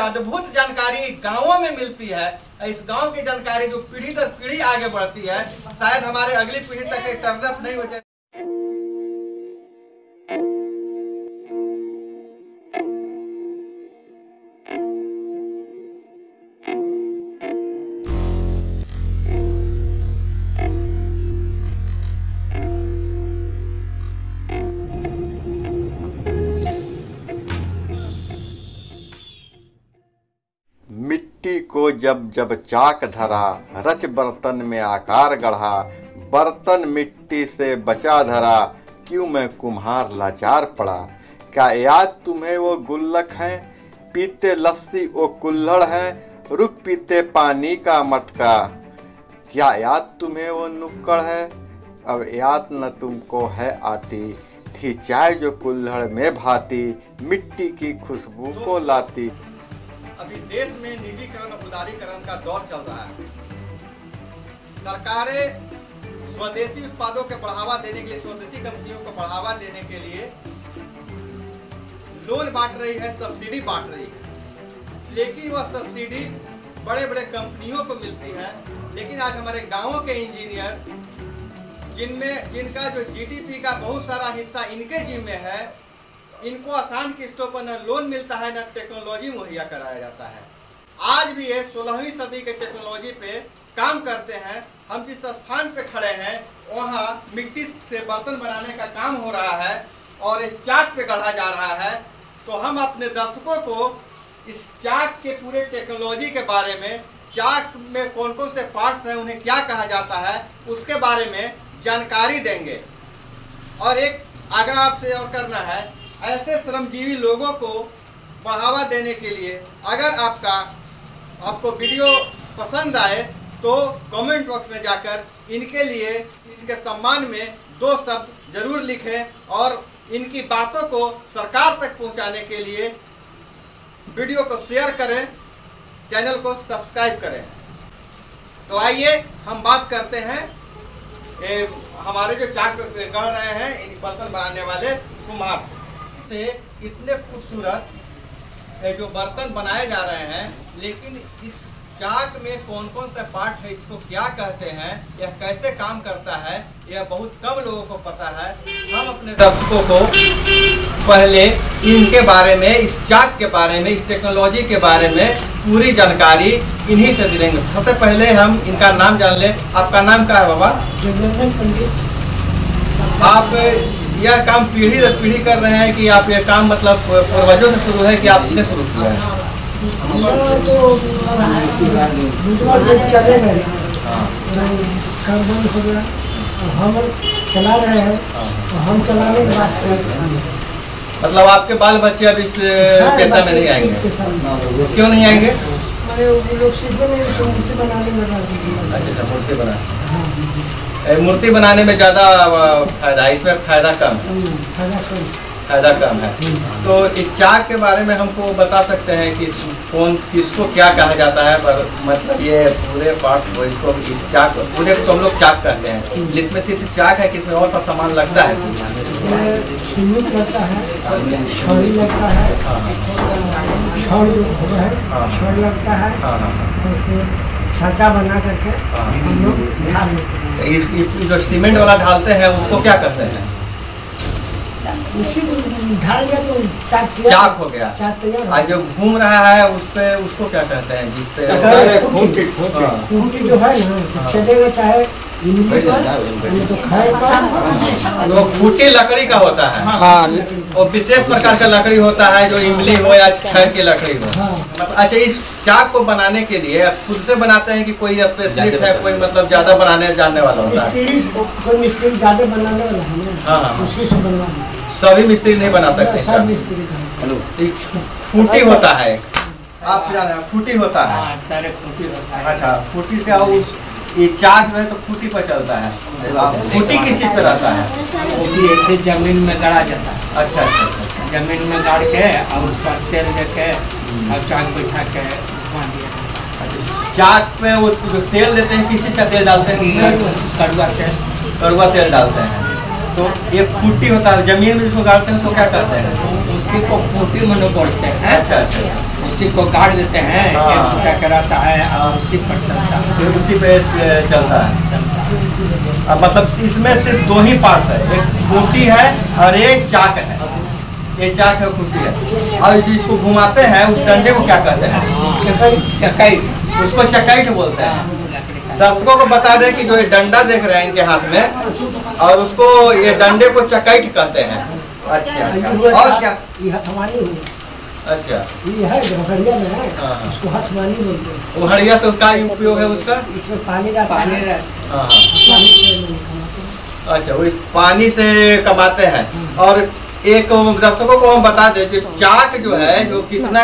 अद्भुत जानकारी गांवों में मिलती है। इस गांव की जानकारी जो पीढ़ी दर पीढ़ी आगे बढ़ती है, शायद हमारे अगली पीढ़ी तक टर्नअप नहीं हो जाए। मिट्टी को जब जब चाक धरा, रच बर्तन में आकार गढ़ा, बर्तन मिट्टी से बचा धरा, क्यों मैं कुम्हार लाचार पड़ा। क्या याद तुम्हें वो गुल्लक है, पीते लस्सी वो कुल्हड़ है, रुक पीते पानी का मटका। क्या याद तुम्हें वो नुक्कड़ है, अब याद न तुमको है आती, थी चाय जो कुल्हड़ में भाती, मिट्टी की खुशबू को लाती। अभी देश में निजीकरण और उदारीकरण का दौर चल रहा है। सरकारें स्वदेशी उत्पादों के बढ़ावा देने के लिए, स्वदेशी कंपनियों को बढ़ावा देने के लिए लोन बांट रही है, सब्सिडी बांट रही है, लेकिन वह सब्सिडी बड़े बड़े कंपनियों को मिलती है। लेकिन आज हमारे गांवों के इंजीनियर, जिनका जो जीडीपी का बहुत सारा हिस्सा इनके जिम्मे है, इनको आसान किस्तों पर न लोन मिलता है, न टेक्नोलॉजी मुहैया कराया जाता है। आज भी ये 16वीं सदी के टेक्नोलॉजी पे काम करते हैं। हम जिस स्थान पे खड़े हैं वहाँ मिट्टी से बर्तन बनाने का काम हो रहा है और ये चाक पे गढ़ा जा रहा है। तो हम अपने दर्शकों को इस चाक के पूरे टेक्नोलॉजी के बारे में, चाक में कौन कौन से पार्ट्स हैं, उन्हें क्या कहा जाता है, उसके बारे में जानकारी देंगे। और एक आग्रह आपसे और करना है, ऐसे श्रमजीवी लोगों को बढ़ावा देने के लिए अगर आपको वीडियो पसंद आए तो कमेंट बॉक्स में जाकर इनके लिए, इनके सम्मान में 2 शब्द जरूर लिखें और इनकी बातों को सरकार तक पहुंचाने के लिए वीडियो को शेयर करें, चैनल को सब्सक्राइब करें। तो आइए हम बात करते हैं हमारे जो चाक गढ़ रहे हैं इन बर्तन बनाने वाले कुम्हार से। इतने खूबसूरत जो बर्तन बनाए जा रहे हैं, लेकिन इस चाक में कौन कौन सा पार्ट है, इसको क्या कहते हैं, यह कैसे काम करता है, यह बहुत कम लोगों को पता है। हम अपने दर्शकों को पहले इनके बारे में, इस चाक के बारे में, इस टेक्नोलॉजी के बारे में पूरी जानकारी इन्हीं से देंगे। सबसे पहले हम इनका नाम जान लें। आपका नाम क्या है बाबा? आप यह काम पीढ़ी दर पीढ़ी कर रहे हैं कि आप यह काम मतलब पूर्वजों से शुरू है कि आपने शुरू किया है? हम चला रहे हैं, हम चलाने के बाद मतलब आपके बाल बच्चे अब इस पेशा में नहीं आएंगे? क्यों नहीं आएंगे? मूर्ति बनाने में। अच्छा, मूर्ति बना, मूर्ति बनाने में ज़्यादा फायदा है, इसमें फायदा कम है, फायदा कम है। तो इस चाक के बारे में हमको बता सकते हैं कि किसको क्या कहा जाता है? पर मतलब ये पूरे पार्ट को, इसको इस चाक पूरे को हम लोग चाक कहते हैं। इसमें सिर्फ चाक है कि इसमें और सा सामान लगता है? सीमेंट लगता है, छड़ी लगता है, छड़ लगता है, साँचा बना करके हम लोग ढाल देते हैं। इस जो सीमेंट वाला ढालते हैं उसको क्या कहते हैं? उसी ढाल दिया तो चाक हो गया। आज जो घूम रहा है उस पे, उसको क्या कहते हैं? जिस पे खूंटी जो है ना, चलेगा चाहे तो वो खूंटी लकड़ी का होता है। हाँ, और विशेष प्रकार का लकड़ी होता है जो इमली हो या खैर की लकड़ी हो। मतलब अच्छा, इस चाक को बनाने के लिए खुद से बनाते हैं कि कोई स्पेशलिस्ट है, कोई मतलब ज्यादा बनाने जानने वाला होता है? मिस्त्री ज्यादा बनाने वाला है। हाँ, उसी से बनवा, सभी मिस्त्री नहीं बना सकते। सब मिस्त्री खूंटी होता है, आप जाने खूंटी होता है। अच्छा, खूंटी का ये चाक जो है तो खूंटी पर चलता है। खूंटी किस चीज पे रहता है? खूंटी ऐसे जमीन में गाड़ा जाता है। अच्छा अच्छा अच्छा, जमीन में गाड़ के और उस पर तेल देके और चाक बैठा के घुमा दिया। चाक पे वो जो तेल देते हैं, किस चीज का तेल डालते हैं? कड़वा तेल। कड़वा तेल डालते हैं। तो ये खूंटी होता है, जमीन में जिसको गाड़ते हैं तो क्या करते हैं? उसी को खूंटी में बोलते हैं। अच्छा अच्छा, उसी को गाड़ देते हैं, हाँ। एक फुटा कराता है और उसी पर चलता है। फिर उसी पे चलता है। अब मतलब इसमें सिर्फ दो ही पार्ट है, एक खूंटी है और एक चाक है। ये चाक है, खूंटी है। और जिसको घुमाते हैं उस डंडे को क्या कहते हैं? चकाई। उसको चकाइट बोलते हैं। दर्शकों को बता दें कि जो ये डंडा देख रहे हैं इनके हाथ में, और उसको ये डंडे को चकाइट कहते हैं। अच्छा, और क्या? ये हथवानी हुआ। अच्छा, ये है हड़िया में है, हाँ। उसको हथवानी बोलते हैं। वो हड़िया से क्या उपयोग है उसका? इसमें पानी रहता है, हाँ, पानी से लोग कमाते हैं। अच्छा, वो पानी से कमाते हैं। और एक दर्शकों को हम बता दें कि चाक जो है, जो कितना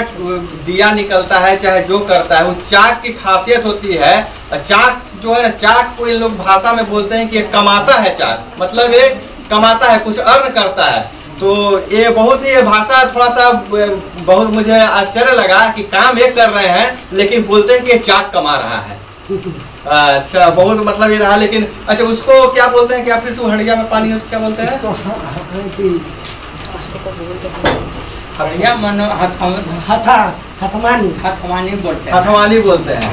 दिया निकलता है चाहे जो करता है, वो चाक की खासियत होती है। चाक जो है ना, चाक को इन लोग भाषा में बोलते हैं कि ये कमाता है। चाक मतलब ये कमाता है, कुछ अर्न करता है। तो ये बहुत ही, ये भाषा थोड़ा सा बहुत मुझे आश्चर्य लगा कि काम ये कर रहे हैं लेकिन बोलते हैं कि ये चाक कमा रहा है। अच्छा, बहुत मतलब ये रहा। लेकिन अच्छा, उसको क्या बोलते हैं? क्या फिर से हड़िया में पानी उसको क्या बोलते हैं? हड़िया मनो हथवानी बोलते हैं। हथवानी बोलते हैं।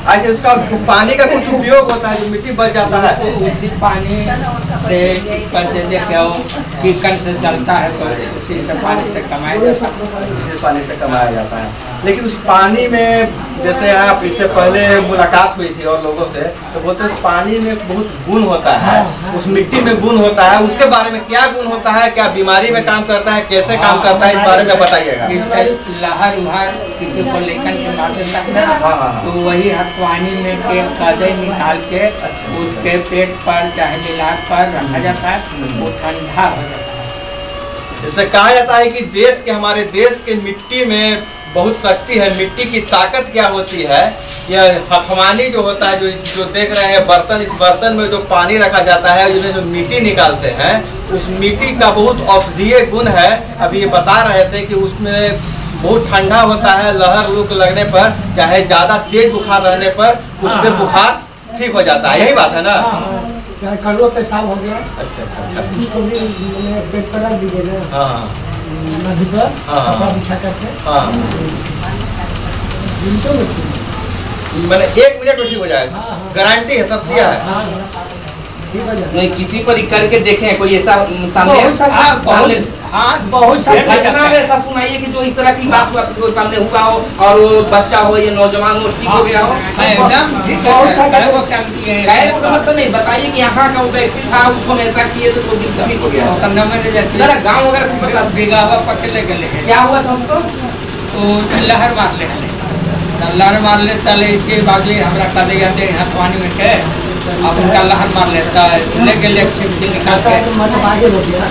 अच्छा, उसका पानी का कुछ उपयोग होता है, जो मिट्टी बच जाता है उसी पानी से इस पर देखिए चिकन से चलता है, तो उसी से पानी से कमाया जाता है। पानी से कमाया जाता है। लेकिन उस पानी में, जैसे आप इससे पहले मुलाकात हुई थी और लोगों से, तो बोलते हैं पानी में बहुत गुण होता है, उस मिट्टी में गुण होता है। उसके बारे में क्या गुण होता है, क्या बीमारी में काम करता है, कैसे काम करता है, इस बारे में बताइएगा। इससे लहर उहर किसी को लेकर के मार देता है ना, तो वही हथवानी में के कदे निकाल के उसके पेट पर चाहे लीलार पर रखा जाता है, वो ठंडा हो जाता है। जैसे कहा जाता है कि हमारे देश के मिट्टी में बहुत शक्ति है। मिट्टी की ताकत क्या होती है? यह हथवानी जो होता है, जो देख रहे हैं बर्तन, इस बर्तन में जो पानी रखा जाता है, जिसमें जो मिट्टी निकालते हैं, उस मिट्टी का बहुत औषधीय गुण है। अभी ये बता रहे थे कि उसमें बहुत ठंडा होता है, लहर लूक लगने पर, चाहे ज्यादा तेज बुखार रहने पर उससे बुखार ठीक हो जाता है। यही बात है ना? चाहे कड़वा पेशाब हो गया, अच्छा अच्छा, उसको भी पेट पर रख दीजिए ना, हाँ नदी पर हाँ। कपड़ा बिछा करके, हाँ, मैंने 1 मिनट में ठीक हो जाएगा। हाँ, हाँ। गारंटी है, सब दिया है। ठीक हो जाएगा। नहीं, किसी पर करके देखें, कोई ऐसा सामने बहुत सारे- सामने बहुत सारे घटना में ऐसा सुनाइए कि जो इस तरह की बात आपके सामने हुआ हो, और वो बच्चा हो या नौजवान हो, ठीक हो गया हो। एकदम ठीक बहुत सारे- है, वो काम किए हैं। गए का मतलब नहीं, बताइए कि यहाँ का वो व्यक्ति था, उसको ऐसा किए तो वो दिन ठीक हो गया। और करना मैंने जैसे जरा गाँव वगैरह कुछ बता, बिगावा पकड़ के लेके क्या हुआ था उसको? तो लहर मार ले लहर मार ले तले इसके बागले हमरा कदे जाते हथवानी में के, अब उनका लहर मार लेता है, लेके निकाल के मतवादी हो गया।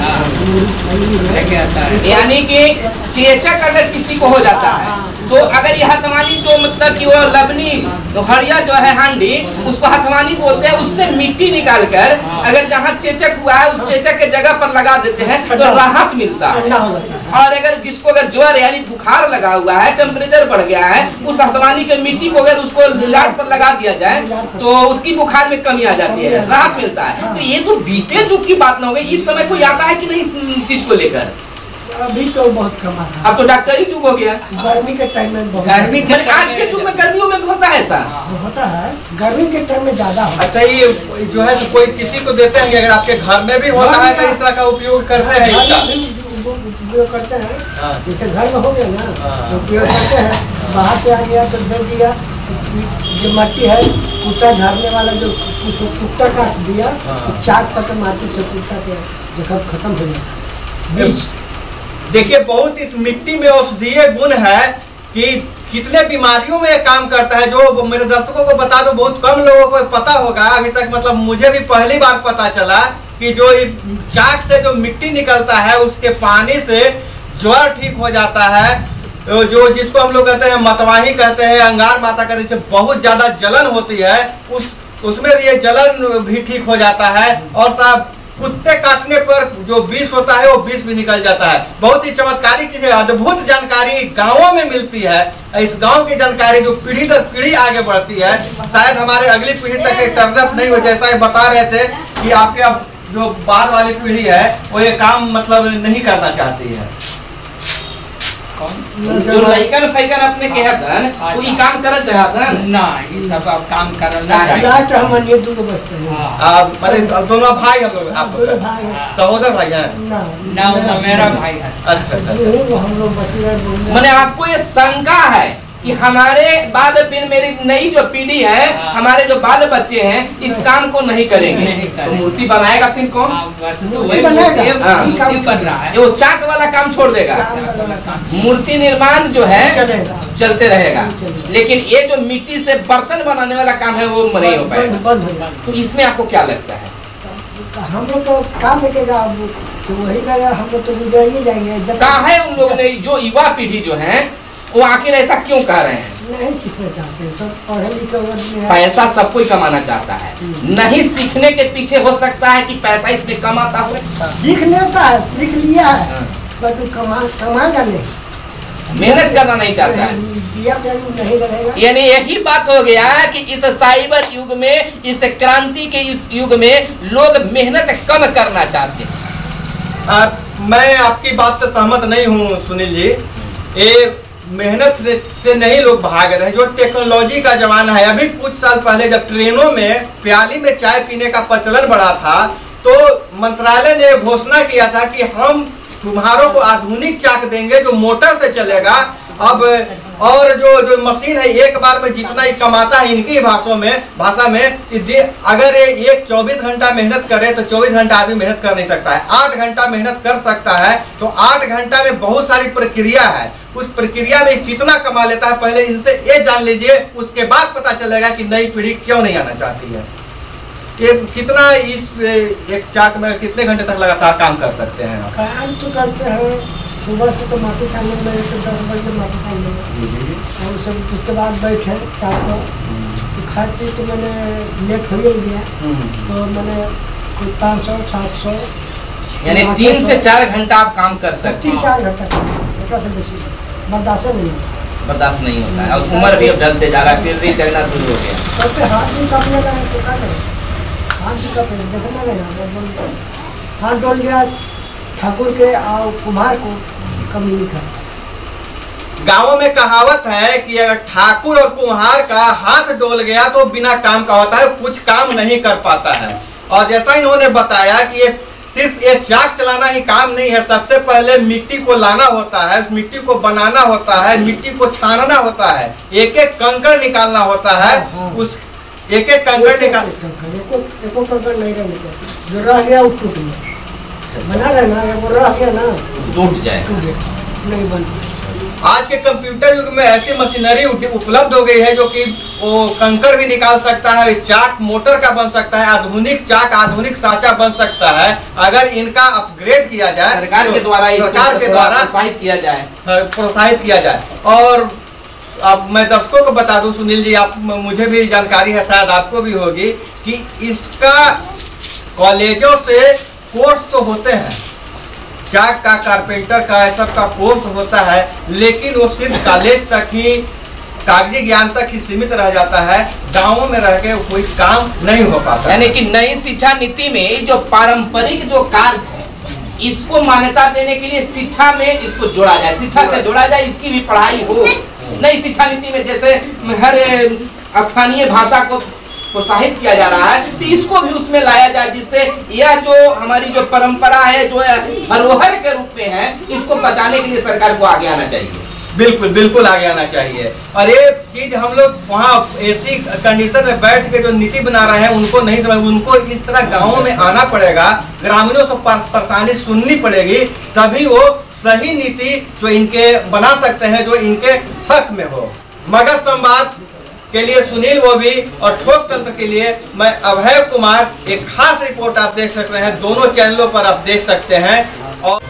लेके आता है। यानी कि चेचक अगर किसी को हो जाता है, तो अगर यह हथवानी जो मतलब कि वो लबनी हड़िया जो है हांडी, उसको हथवानी बोलते हैं, उससे मिट्टी निकाल कर अगर जहाँ चेचक हुआ है उस चेचक के जगह पर लगा देते हैं तो राहत मिलता है। ठंडा हो जाता है। और अगर जिसको अगर ज्वर यानी बुखार लगा हुआ है, टेम्परेचर बढ़ गया है, उस हथवानी के मिट्टी को अगर उसको लाट पर लगा दिया जाए तो उसकी बुखार में कमी आ जाती है, राहत मिलता है। तो ये तो बीते युग की बात न हो गई, इस समय कोई आता है कि नहीं इस चीज को लेकर? अभी तो बहुत कम आता है। अब तो डॉक्टरी युग हो गया। गर्मी के टाइम में बहुत गर्मी के मतलब आज के युग में गर्मियों में भी होता है ऐसा। होता है, गर्मी के टाइम में ज्यादा होता है। अच्छा, ये जो है तो कोई किसी को देते हैं, अगर आपके घर में भी होता है तो इस तरह का उपयोग करते हैं इसका? उपयोग करते हैं, हाँ। जैसे घर में हो गया ना हाँ। तो उपयोग करते हैं। बाहर से आ गया तो दे दिया, जो मट्टी है कुत्ता झाड़ने वाला जो कुत्ता काट दिया, हाँ। चाक पकड़ मारते से कुत्ता के जख्म खत्म हो जाता है। बीज देखिए, बहुत इस मिट्टी में औषधीय गुण है कि कितने बीमारियों में ये काम करता है। जो मेरे दर्शकों को बता दो, बहुत कम लोगों को पता होगा अभी तक, मतलब मुझे भी पहली बार पता चला कि जो चाक से जो मिट्टी निकलता है उसके पानी से ज्वर ठीक हो जाता है। जो जिसको हम लोग कहते हैं मतवाही कहते हैं, अंगार माता कहते हैं, जिससे बहुत ज्यादा जलन होती है उसमें भी ये जलन भी ठीक हो जाता है। और साहब, कुत्ते काटने पर जो विष होता है वो विष भी निकल जाता है। बहुत ही चमत्कारी चीज है, अद्भुत जानकारी गांवों में मिलती है। इस गांव की जानकारी जो पीढ़ी दर पीढ़ी आगे बढ़ती है, शायद हमारे अगली पीढ़ी तक ये टर्नअप नहीं हो। जैसा ये बता रहे थे कि आपके अब जो बाद वाली पीढ़ी है वो ये काम मतलब नहीं करना चाहती है। कौन जो लइकन फैकन अपने के हतन वो ई काम करल चाहतन ना, ये सब अब काम करल ना चाहिए। लास्ट हम ये दोनों बचते हैं। हाँ। आप मतलब दोनों भाई हम लोग, आप दोनों भाई हैं। सहोदर भाई हैं? ना वो मेरा भाई है। अच्छा अच्छा। यही वो हम लोग बचे हैं। मैंने आपको ये शंका है कि हमारे बाद फिर मेरी नई जो पीढ़ी है, हमारे जो बाल बच्चे हैं इस काम को नहीं करेंगे, तो मूर्ति बनाएगा फिर कौन? हाँ, बस तो मूर्ति वही बनेगा। मूर्ति बन रहा है। वो चाक वाला काम छोड़ देगा, मूर्ति निर्माण जो है चलेगा। चलते रहेगा, लेकिन ये जो मिट्टी से बर्तन बनाने वाला काम है वो नहीं हो पाएगा। बंद हो जाएगा। तो इसमें आपको क्या लगता है? हम लोग तो काम लगेगा, अब तो वही लगा, हम लोग तो गुजर ही जाएंगे। जब कहा है उन लोग ने, जो युवा पीढ़ी जो है वो आखिर ऐसा क्यों कह रहे हैं? नहीं सीखना चाहते, सब पढ़े लिखे वर्ग में है। पैसा सब कोई कमाना चाहता है, नहीं सीखने के पीछे हो सकता है कि पैसा इसमें कमाता हो। सीख लेता है, सीख लिया है, पर तू कमाएगा नहीं, मेहनत करना नहीं चाहता है। दिया पैसा नहीं रहेगा। यानी यही बात हो गया कि इस साइबर युग में, इस क्रांति के युग में लोग मेहनत कम करना चाहते हैं। मैं आपकी बात से सहमत नहीं हूँ सुनील जी। ये मेहनत से नहीं लोग भाग रहे हैं, जो टेक्नोलॉजी का जमाना है। अभी कुछ साल पहले जब ट्रेनों में प्याली में चाय पीने का प्रचलन बढ़ा था, तो मंत्रालय ने घोषणा किया था कि हम तुम्हारों को आधुनिक चाक देंगे जो मोटर से चलेगा। अब और जो मशीन है एक बार में जितना ही कमाता है इनकी भाषा में कि अगर ये 24 घंटा मेहनत करे तो 24 घंटा आदमी मेहनत कर नहीं सकता है। 8 घंटा मेहनत कर सकता है, तो 8 घंटा में बहुत सारी प्रक्रिया है, उस प्रक्रिया में कितना कमा लेता है पहले इनसे ये जान लीजिए, उसके बाद पता चलेगा कि नई पीढ़ी क्यों नहीं आना चाहती है। ये कितना इस एक चाक में कितने घंटे तक लगातार काम कर सकते हैं? काम तो करते हैं, सुबह से तो माटी सामने में 10 बजे माटी सामने में, और सब उसके बाद बैठे चार को तो खाए पी तो मैंने लेट हो ही गया, तो मैंने 500-700 यानी 3 से 4 घंटा आप काम कर सकते हैं। 3-4 घंटा एक से बेसी बर्दाश्त नहीं बर्दाश्त नहीं होता है, और उम्र भी अब ढलते जा रहा है, फिर भी जगना शुरू हो गया। सबसे हाथ भी काटने का है तो क्या करें, हाथ भी काटे देखना नहीं, हाथ डोल गया ठाकुर के और कुम्हार को कमी नहीं कर। गाँव में कहावत है कि अगर ठाकुर और कुम्हार का हाथ डोल गया तो बिना काम का होता है, कुछ काम नहीं कर पाता है। और जैसा इन्होंने बताया कि ये सिर्फ ये चाक चलाना ही काम नहीं है, सबसे पहले मिट्टी को लाना होता है, उस मिट्टी को बनाना होता है, मिट्टी को छानना होता है, एक एक कंकड़ निकालना होता है, उस एक एक कंकड़ निकाल एको कंकड़ नहीं रहने चाहिए, जो रह गया वो टूट गया, बना रहना है, वो रह गया ना टूट जाए, नहीं बनता। आज के कंप्यूटर युग में ऐसी मशीनरी उपलब्ध हो गई है जो कि वो कंकड़ भी निकाल सकता है, चाक मोटर का बन सकता है, आधुनिक चाक आधुनिक साँचा बन सकता है, अगर इनका अपग्रेड किया जाए, सरकार के द्वारा प्रोत्साहित किया जाए। और अब मैं दर्शकों को बता दूं सुनील जी, आप मुझे भी जानकारी है, शायद आपको भी होगी, कि इसका कॉलेजों से कोर्स तो होते हैं, चाक का, कारपेंटर का, सब का कोर्स होता है, लेकिन वो सिर्फ कॉलेज तक ही, कागजी ज्ञान तक ही सीमित रह जाता है, गांवों में रह के कोई काम नहीं हो पाता। यानी कि नई शिक्षा नीति में जो पारंपरिक जो कार्य है इसको मान्यता देने के लिए शिक्षा में इसको जोड़ा जाए, शिक्षा से जोड़ा जाए, इसकी भी पढ़ाई हो। नई शिक्षा नीति में जैसे हर स्थानीय भाषा को प्रोत्साहित किया जा रहा है, तो इसको भी उसमें लाया जाए, जिससे यह जो हमारी जो परंपरा है, जो धरोहर के रूप में है, इसको बचाने के लिए सरकार को आगे आना चाहिए। बिल्कुल बिल्कुल आगे आना चाहिए। और ये चीज हम लोग वहाँ एसी कंडीशन में बैठ के जो नीति बना रहे हैं उनको नहीं समझ, उनको इस तरह गाँवों में आना पड़ेगा, ग्रामीणों से परेशानी सुननी पड़ेगी, तभी वो सही नीति जो इनके बना सकते हैं, जो इनके हक में हो। मगध संवाद के लिए सुनील बोबी और ठोक तंत्र के लिए मैं अभय कुमार, एक खास रिपोर्ट आप देख सकते हैं, दोनों चैनलों पर आप देख सकते हैं। और